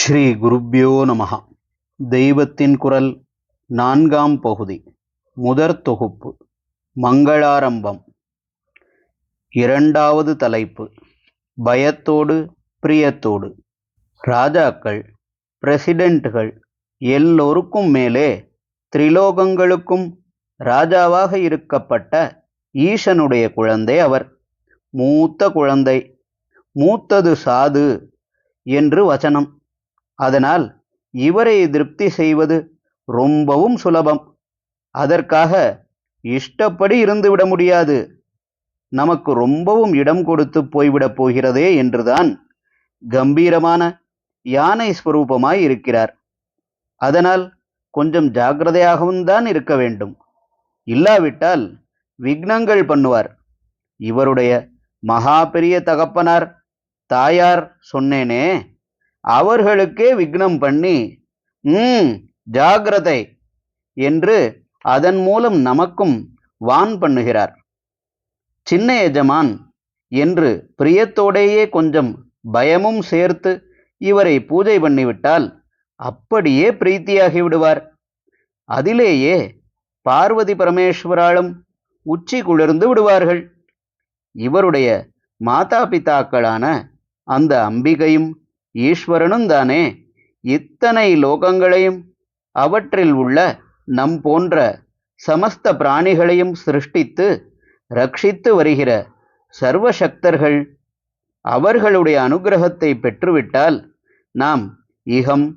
ஸ்ரீ குருப்யோ நமஹ. தெய்வத்தின் குரல் நான்காம் பகுதி, முதற் தொகுப்பு, மங்களாரம்பம். இரண்டாவது தலைப்பு, பயத்தோடு பிரியத்தோடு. ராஜாக்கள், பிரசிடென்ட்கள் எல்லோருக்கும் மேலே திரிலோகங்களுக்கும் ராஜாவாக இருக்கப்பட்ட ஈசனுடைய குழந்தை அவர். மூத்த குழந்தை, மூத்தது சாது என்று வசனம். அதனால் இவரை திருப்தி செய்வது ரொம்பவும் சுலபம். அதற்காக இஷ்டப்படி இருந்துவிட முடியாது. நமக்கு ரொம்பவும் இடம் கொடுத்து போய்விடப் போகிறதே என்றுதான் கம்பீரமான யானை ஸ்வரூபமாய் இருக்கிறார். அதனால் கொஞ்சம் ஜாக்கிரதையாகவும் தான் இருக்க வேண்டும். இல்லாவிட்டால் விக்னங்கள் பண்ணுவார். இவருடைய மகா பெரிய தகப்பனார் தாயார் சொன்னேனே, அவர்களுக்கே விக்னம் பண்ணி ஜாகிரதை என்று அதன் மூலம் நமக்கும் வான் பண்ணுகிறார். சின்ன எஜமான் என்று பிரியத்தோடேயே கொஞ்சம் பயமும் சேர்த்து இவரை பூஜை பண்ணிவிட்டால் அப்படியே பிரீத்தியாகி விடுவார். அதிலேயே பார்வதி பரமேஸ்வராலும் உச்சி குளிர்ந்து விடுவார்கள். இவருடைய மாதா பிதாக்களான அந்த அம்பிகையும் ஈஸ்வரனும் தானே இத்தனை லோகங்களையும் அவற்றில் உள்ள நம் போன்ற சமஸ்த பிராணிகளையும் சிருஷ்டித்து ரட்சித்து வருகிற சர்வசக்தர்கள். அவர்களுடைய அனுகிரகத்தை பெற்றுவிட்டால் நாம் இகம்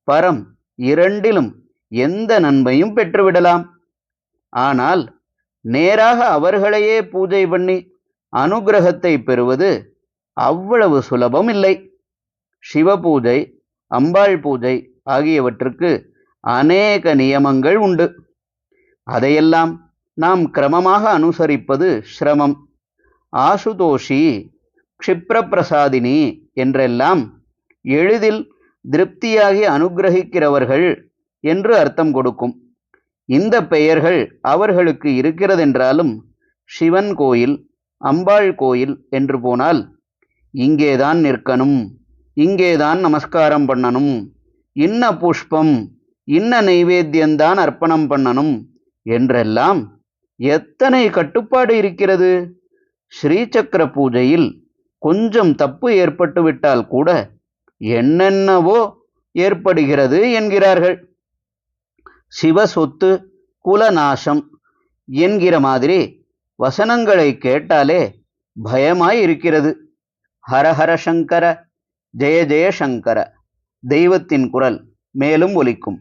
பரம் இரண்டிலும் எந்த நன்மையும் பெற்றுவிடலாம். ஆனால் நேராக அவர்களையே பூஜை பண்ணி அனுகிரகத்தை பெறுவது அவ்வளவு சுலபம் இல்லை. சிவபூஜை, அம்பாள் பூஜை ஆகியவற்றுக்கு அநேக நியமங்கள் உண்டு. அதையெல்லாம் நாம் கிரமமாக அனுசரிப்பது சிரமம். ஆசுதோஷி, க்ஷிப்ரப்பிரசாதினி என்றெல்லாம் எளிதில் திருப்தியாகி அனுகிரகிக்கிறவர்கள் என்று அர்த்தம் கொடுக்கும். இந்த பெயர்கள் அவர்களுக்கு இருக்கிறதென்றாலும் சிவன் கோயில், அம்பாள் கோயில் என்று போனால் இங்கேதான் நிற்கணும், இங்கேதான் நமஸ்காரம் பண்ணணும், இன்ன புஷ்பம் இன்ன நைவேத்தியந்தான் அர்ப்பணம் பண்ணணும் என்றெல்லாம் எத்தனை கட்டுப்பாடு இருக்கிறது. ஸ்ரீசக்கர பூஜையில் கொஞ்சம் தப்பு ஏற்பட்டுவிட்டால் கூட என்னென்னவோ ஏற்படுகிறது என்கிறார்கள். சிவசொத்து குலநாசம் என்கிற மாதிரி வசனங்களை கேட்டாலே பயமாய் இருக்கிறது. ஹரஹர சங்கர, ஜெய ஜெய சங்கர. தெய்வத்தின் குரல் மேலும் ஒலிக்கும்.